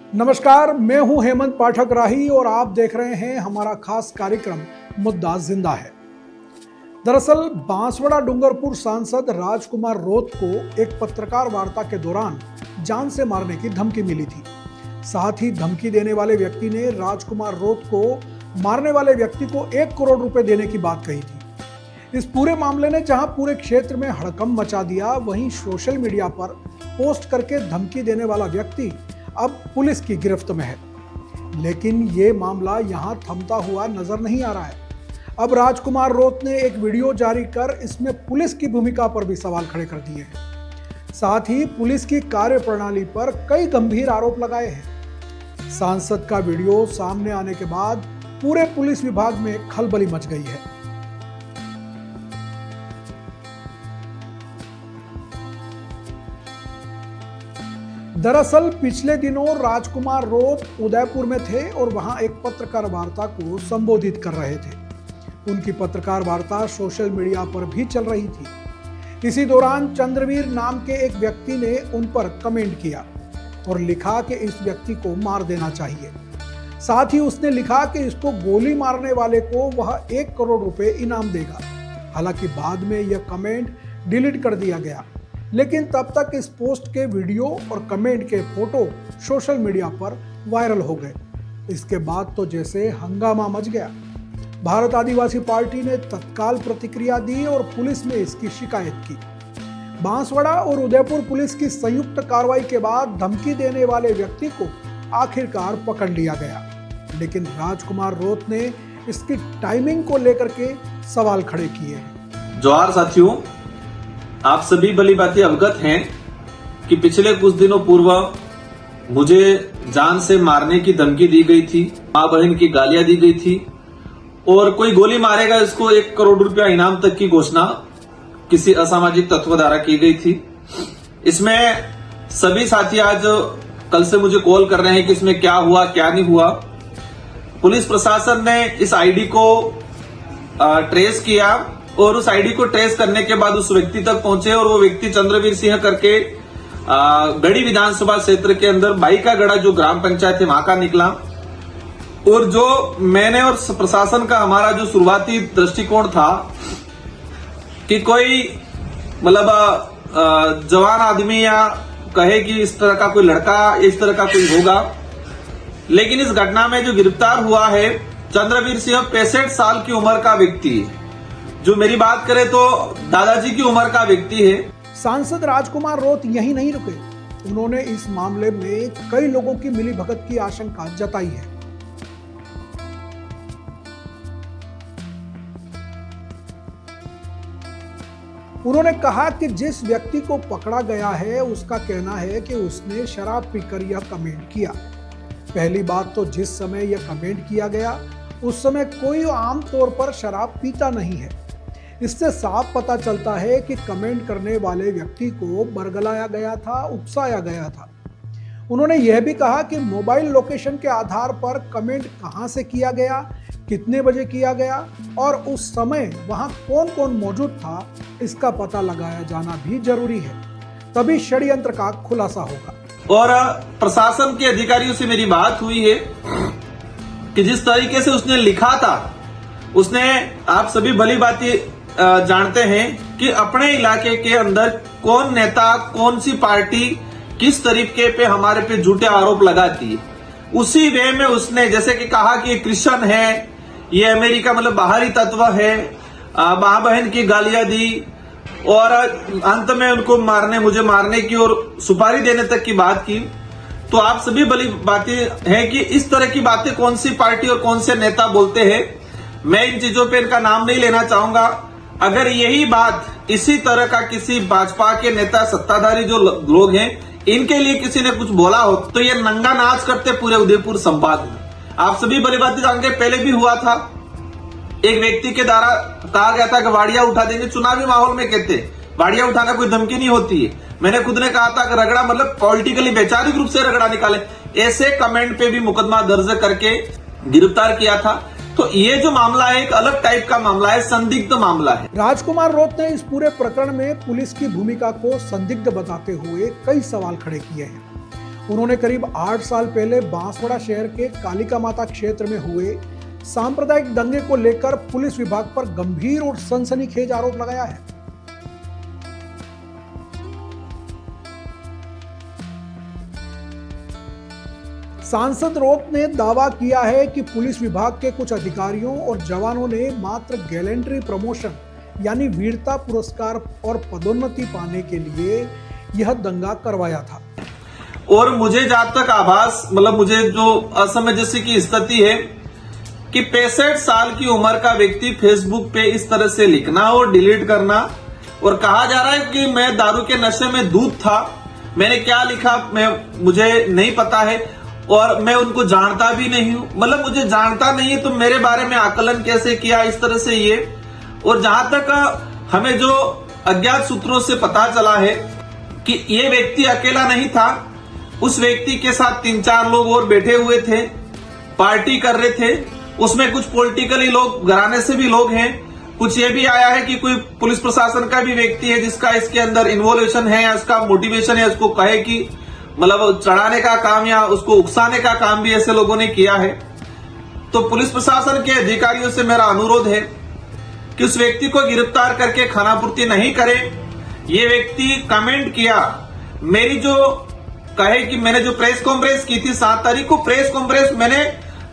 नमस्कार, मैं हूं हेमंत पाठक राही और आप देख रहे हैं हमारा खास कार्यक्रम मुद्दा जिंदा है। दरअसल बांसवाड़ा डूंगरपुर सांसद राजकुमार रोत को एक पत्रकार वार्ता के दौरान जान से मारने की धमकी मिली थी। साथ ही धमकी देने वाले व्यक्ति ने राजकुमार रोत को मारने वाले व्यक्ति को 1 करोड़ रुपए देने की बात कही थी। इस पूरे मामले ने जहां पूरे क्षेत्र में हड़कंप मचा दिया, वहीं सोशल मीडिया पर पोस्ट करके धमकी देने वाला व्यक्ति अब पुलिस की गिरफ्त में है। लेकिन ये मामला यहां थमता हुआ नजर नहीं आ रहा है। अब राजकुमार रोत ने एक वीडियो जारी कर इसमें पुलिस की भूमिका पर भी सवाल खड़े कर दिए हैं। साथ ही पुलिस की कार्यप्रणाली पर कई गंभीर आरोप लगाए हैं। सांसद का वीडियो सामने आने के बाद पूरे पुलिस विभाग में खलबली मच गई है। दरअसल पिछले दिनों राजकुमार रोत उदयपुर में थे और वहां एक पत्रकार वार्ता को संबोधित कर रहे थे। उनकी पत्रकार वार्ता सोशल मीडिया पर भी चल रही थी। इसी दौरान चंद्रवीर नाम के एक व्यक्ति ने उन पर कमेंट किया और लिखा कि इस व्यक्ति को मार देना चाहिए। साथ ही उसने लिखा कि इसको गोली मारने वाले को वह 1 करोड़ रुपए इनाम देगा। हालांकि बाद में यह कमेंट डिलीट कर दिया गया, लेकिन तब तक इस पोस्ट के वीडियो और कमेंट के फोटो सोशल मीडिया पर वायरल हो गए। इसके बाद तो जैसे हंगामा मच गया। भारत आदिवासी पार्टी ने तत्काल प्रतिक्रिया दी और पुलिस में इसकी शिकायत की। बांसवाड़ा और उदयपुर पुलिस की संयुक्त कार्रवाई के बाद धमकी देने वाले व्यक्ति को आखिरकार पकड़ लिया गया। लेकिन राजकुमार रोत ने इसकी टाइमिंग को लेकर के सवाल खड़े किए हैं। जोहार साथियों, आप सभी भली भांति अवगत हैं कि पिछले कुछ दिनों पूर्व मुझे जान से मारने की धमकी दी गई थी, मां बहन की गालियां दी गई थी और कोई गोली मारेगा इसको 1 करोड़ रुपया इनाम तक की घोषणा किसी असामाजिक तत्व द्वारा की गई थी। इसमें सभी साथी आज कल से मुझे कॉल कर रहे हैं कि इसमें क्या हुआ क्या नहीं हुआ। पुलिस प्रशासन ने इस आईडी को ट्रेस किया और उस आईडी को ट्रेस करने के बाद उस व्यक्ति तक पहुंचे और वो व्यक्ति चंद्रवीर सिंह करके गढ़ी विधानसभा क्षेत्र के अंदर बाईका गढ़ा जो ग्राम पंचायत है वहां का निकला। और जो मैंने और प्रशासन का हमारा जो शुरुआती दृष्टिकोण था कि कोई मतलब जवान आदमी या कहे कि इस तरह का कोई लड़का इस तरह का कोई होगा, लेकिन इस घटना में जो गिरफ्तार हुआ है चंद्रवीर सिंह 65 साल की उम्र का व्यक्ति है, जो मेरी बात करें तो दादाजी की उम्र का व्यक्ति है। सांसद राजकुमार रोत यही नहीं रुके, उन्होंने इस मामले में कई लोगों की मिलीभगत की आशंका जताई है। उन्होंने कहा कि जिस व्यक्ति को पकड़ा गया है उसका कहना है कि उसने शराब पीकर यह कमेंट किया। पहली बात तो जिस समय यह कमेंट किया गया उस समय कोई आम तौर पर शराब पीता नहीं है। इससे साफ पता चलता है कि कमेंट करने वाले व्यक्ति को बरगलाया गया था, उकसाया गया था। उन्होंने यह भी कहा कि मोबाइल लोकेशन के आधार पर कमेंट कहां से किया गया, कितने बजे किया गया और उस समय वहां कौन कौन मौजूद था, इसका पता लगाया जाना भी जरूरी है, तभी षड्यंत्र का खुलासा होगा। और प्रशासन के अधिकारियों से मेरी बात हुई है कि जिस तरीके से उसने लिखा था, उसने आप सभी भली भांति जानते हैं कि अपने इलाके के अंदर कौन नेता कौन सी पार्टी किस तरीके पे हमारे पे झूठे आरोप लगाती है। उसी वे में उसने जैसे कि कहा कि क्रिश्चियन है, ये अमेरिका मतलब बाहरी तत्व है, मां बहन की गालियां दी और अंत में उनको मुझे मारने की और सुपारी देने तक की बात की। तो आप सभी भली बातें हैं कि इस तरह की बातें कौन सी पार्टी और कौन से नेता बोलते हैं। मैं इन चीजों पे इनका नाम नहीं लेना चाहूंगा। अगर यही बात इसी तरह का किसी भाजपा के नेता सत्ताधारी जो लोग हैं इनके लिए किसी ने कुछ बोला हो तो ये नंगा नाच करते पूरे उदयपुर संभाग में। आप सभी भली बातें जानते, पहले भी हुआ था, एक व्यक्ति के द्वारा कहा गया था कि वाड़िया उठा देंगे। चुनावी माहौल में कहते वाड़िया उठाना कोई धमकी नहीं होती है। मैंने खुद ने कहा था कि रगड़ा मतलब पॉलिटिकली वैचारिक रूप से रगड़ा निकाले, ऐसे कमेंट पे भी मुकदमा दर्ज करके गिरफ्तार किया था। तो ये जो मामला है एक अलग टाइप का मामला है, संदिग्ध मामला है। राजकुमार रोत ने इस पूरे प्रकरण में पुलिस की भूमिका को संदिग्ध बताते हुए कई सवाल खड़े किए हैं। उन्होंने करीब 8 साल पहले बांसवाड़ा शहर के कालिका माता क्षेत्र में हुए सांप्रदायिक दंगे को लेकर पुलिस विभाग पर गंभीर और सनसनीखेज आरोप लगाया है। सांसद रोत ने दावा किया है कि पुलिस विभाग के कुछ अधिकारियों और जवानों ने मात्र गैलेंट्री प्रमोशन यानी वीरता पुरस्कार और पदोन्नति पाने के लिए यह दंगा करवाया था। और मुझे जहां तक आभास मुझे जो असमंजस की स्थिति है कि 65 साल की उम्र का व्यक्ति फेसबुक पे इस तरह से लिखना और डिलीट करना, और कहा जा रहा है कि मैं दारू के नशे में दूध था। मैंने क्या लिखा मुझे नहीं पता है और मैं उनको जानता भी नहीं हूं। मुझे जानता नहीं है तो मेरे बारे में आकलन कैसे किया इस तरह से ये। और जहां तक हमें जो अज्ञात सूत्रों से पता चला है कि ये व्यक्ति अकेला नहीं था, उस व्यक्ति के साथ 3-4 लोग और बैठे हुए थे, पार्टी कर रहे थे। उसमें कुछ पॉलिटिकली लोग, घराने से भी लोग हैं। कुछ ये भी आया है कि कोई पुलिस प्रशासन का भी व्यक्ति है जिसका इसके अंदर इन्वॉल्वेशन है या उसका मोटिवेशन है, उसको कहे कि चढ़ाने का काम या उसको उकसाने का काम भी ऐसे लोगों ने किया है। तो पुलिस प्रशासन के अधिकारियों से मेरा अनुरोध है कि उस व्यक्ति को गिरफ्तार करके खानापूर्ति नहीं करे। ये व्यक्ति कमेंट किया, मेरी जो कहे कि मैंने जो प्रेस कॉन्फ्रेंस की थी 7 तारीख को, प्रेस कॉन्फ्रेंस मैंने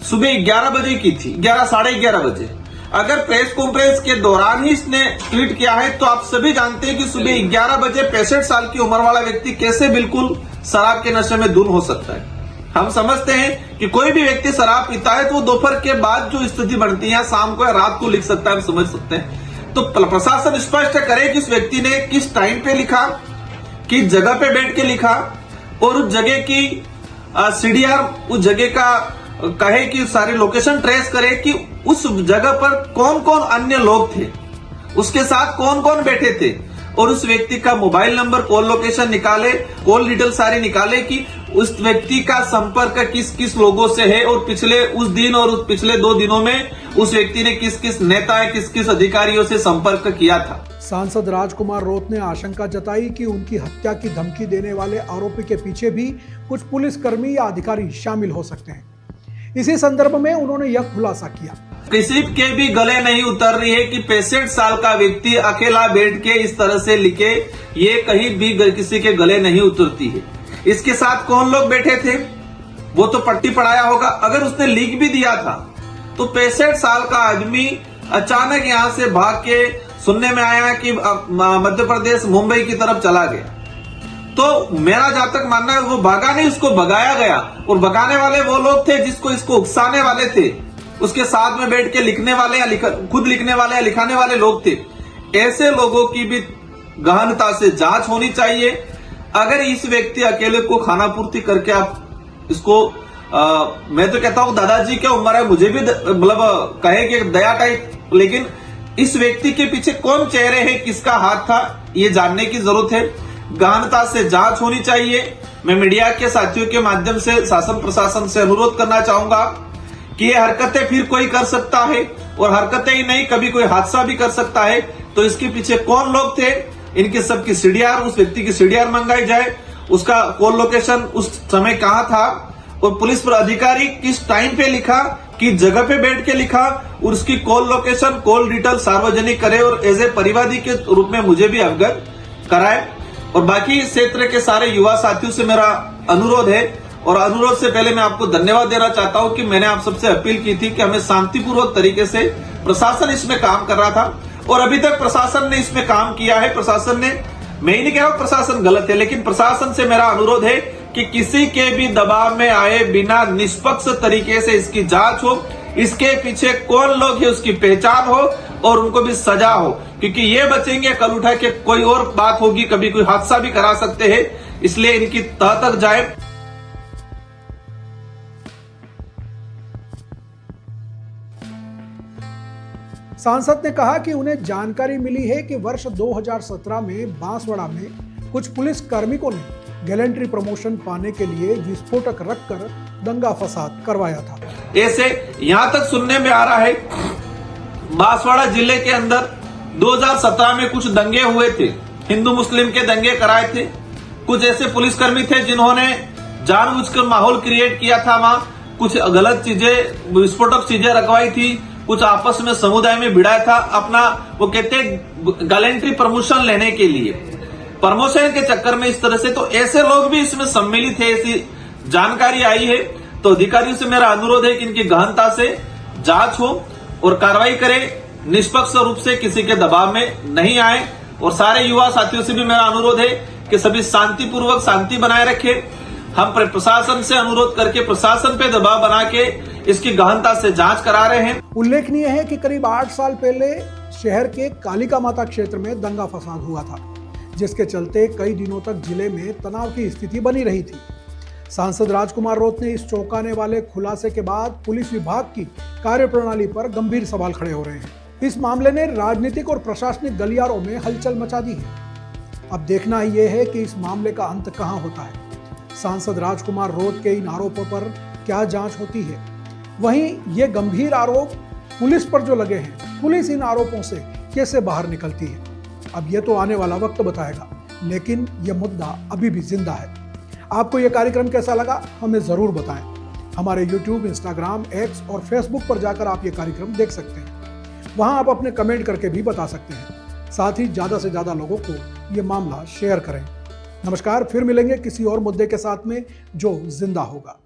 सुबह 11 बजे की थी, 11 साढ़े 11 बजे। अगर प्रेस कॉन्फ्रेंस के दौरान ही इसने ट्वीट किया है तो आप सभी जानते हैं कि सुबह 11 बजे 65 साल की उम्र वाला व्यक्ति कैसे बिल्कुल शराब के नशे में धुन हो सकता है। हम समझते हैं कि कोई भी व्यक्ति शराब पीता है तो वो दोपहर के बाद जो स्थिति बनती है, शाम को या रात को लिख सकता है, हम समझ सकते हैं। तो प्रशासन स्पष्ट करे कि उस व्यक्ति ने किस टाइम पे लिखा, किस जगह पे बैठ के लिखा, और उस जगह की सीडीआर उस जगह का कहे कि सारी लोकेशन ट्रेस करे कि उस जगह पर कौन कौन अन्य लोग थे, उसके साथ कौन कौन बैठे थे, और उस व्यक्ति का मोबाइल नंबर, कॉल लोकेशन निकाले, कॉल डिटेल सारी निकाले कि उस व्यक्ति का संपर्क किस किस लोगों से है और पिछले उस दिन और उस पिछले 2 दिनों में उस व्यक्ति ने किस किस नेता या किस किस अधिकारियों से संपर्क किया था। सांसद राजकुमार रोत ने आशंका जताई कि उनकी हत्या की धमकी देने वाले आरोपी के पीछे भी कुछ पुलिसकर्मी या अधिकारी शामिल हो सकते हैं। इसी संदर्भ में उन्होंने यह खुलासा किया, किसी के भी गले नहीं उतर रही है कि 65 साल का व्यक्ति अकेला बैठ के इस तरह से लिखे, ये कहीं भी किसी के गले नहीं उतरती है। इसके साथ कौन लोग बैठे थे वो तो पट्टी पढ़ाया होगा। अगर उसने लिख भी दिया था तो 65 साल का आदमी अचानक यहां से भाग के, सुनने में आया कि मध्य प्रदेश मुंबई की तरफ चला गया, तो मेरा जहां तक मानना है वो भागा नहीं, उसको भगाया गया। और भगाने वाले वो लोग थे जिसको इसको उकसाने वाले थे, उसके साथ में बैठ के लिखने वाले या खुद लिखने वाले या लिखाने वाले लोग थे। ऐसे लोगों की भी गहनता से जांच होनी चाहिए। अगर इस व्यक्ति अकेले को खानापूर्ति करके आप इसको मैं तो कहता हूं दादाजी क्या उम्र है, मुझे भी कहे कि दया टाइप, लेकिन इस व्यक्ति के पीछे कौन चेहरे हैं, किसका हाथ था, ये जानने की जरूरत है। गहनता से जांच होनी चाहिए। मैं मीडिया के साथियों के माध्यम से शासन प्रशासन से अनुरोध करना चाहूंगा कि ये हरकतें फिर कोई कर सकता है, और हरकतें ही नहीं कभी कोई हादसा भी कर सकता है। तो इसके पीछे कौन लोग थे, इनके सबकी सीडीआर, उस व्यक्ति की सीडीआर मंगाई जाए, उसका कॉल लोकेशन उस समय कहां था, और पुलिस पर अधिकारी किस टाइम पे लिखा, किस जगह पे बैठ के लिखा, और उसकी कॉल लोकेशन, कॉल डिटेल सार्वजनिक करे और एज ए परिवादी के रूप में मुझे भी अवगत कराए। और बाकी क्षेत्र के सारे युवा साथियों से मेरा अनुरोध है, और अनुरोध से पहले मैं आपको धन्यवाद देना चाहता हूं कि मैंने आप सबसे अपील की थी कि हमें शांतिपूर्वक तरीके से, प्रशासन इसमें काम कर रहा था और अभी तक प्रशासन ने इसमें काम किया है। प्रशासन ने, मैं ही नहीं कह रहा प्रशासन गलत है, लेकिन प्रशासन से मेरा अनुरोध है कि किसी के भी दबाव में आए बिना निष्पक्ष तरीके से इसकी जांच हो, इसके पीछे कौन लोग हैं उसकी पहचान हो और उनको भी सजा हो, क्योंकि ये बचेंगे कल उठा के कोई और बात होगी, कभी कोई हादसा भी करा सकते हैं। इसलिए इनकी तह तक जाए। सांसद ने कहा कि उन्हें जानकारी मिली है कि वर्ष 2017 में बांसवाड़ा में कुछ पुलिस कार्मिकों ने गैलेंट्री प्रमोशन पाने के लिए विस्फोटक रखकर दंगा फसाद करवाया था। ऐसे यहां तक सुनने में आ रहा है बांसवाड़ा जिले के अंदर 2017 में कुछ दंगे हुए थे, हिंदू मुस्लिम के दंगे कराए थे। कुछ ऐसे पुलिसकर्मी थे जिन्होंने जानबूझकर माहौल क्रिएट किया था, वहां कुछ गलत चीजें, विस्फोटक चीजें रखवाई थी, कुछ आपस में समुदाय में भिड़ाया था अपना, वो कहते हैं गैलेंट्री प्रमोशन लेने के लिए, प्रमोशन के चक्कर में इस तरह से। तो ऐसे लोग भी इसमें सम्मिलित है, ऐसी जानकारी आई है। तो अधिकारियों से मेरा अनुरोध है कि इनकी गहनता से जांच हो और कार्रवाई करें, निष्पक्ष रूप से किसी के दबाव में नहीं आए। और सारे युवा साथियों से भी मेरा अनुरोध है कि सभी शांतिपूर्वक शांति बनाए रखें। हम प्रशासन से अनुरोध करके प्रशासन पे दबाव बना के इसकी गहनता से जांच करा रहे हैं। उल्लेखनीय है कि करीब 8 साल पहले शहर के कालिका माता क्षेत्र में दंगा फसाद हुआ था, जिसके चलते कई दिनों तक जिले में तनाव की स्थिति बनी रही थी। सांसद राजकुमार रोत ने इस चौंकाने वाले खुलासे के बाद पुलिस विभाग की कार्यप्रणाली पर गंभीर सवाल खड़े हो रहे हैं। इस मामले ने राजनीतिक और प्रशासनिक गलियारों में हलचल मचा दी है। अब देखना ही यह है कि इस मामले का अंत कहां होता है। सांसद राजकुमार रोत के इन आरोपों पर क्या जांच होती है, वहीं ये गंभीर आरोप पुलिस पर जो लगे हैं, पुलिस इन आरोपों से कैसे बाहर निकलती है, अब ये तो आने वाला वक्त बताएगा। लेकिन यह मुद्दा अभी भी जिंदा है। आपको यह कार्यक्रम कैसा लगा हमें जरूर बताएं। हमारे YouTube, Instagram, X और Facebook पर जाकर आप ये कार्यक्रम देख सकते हैं। वहां आप अपने कमेंट करके भी बता सकते हैं। साथ ही ज्यादा से ज्यादा लोगों को ये मामला शेयर करें। नमस्कार, फिर मिलेंगे किसी और मुद्दे के साथ में जो जिंदा होगा।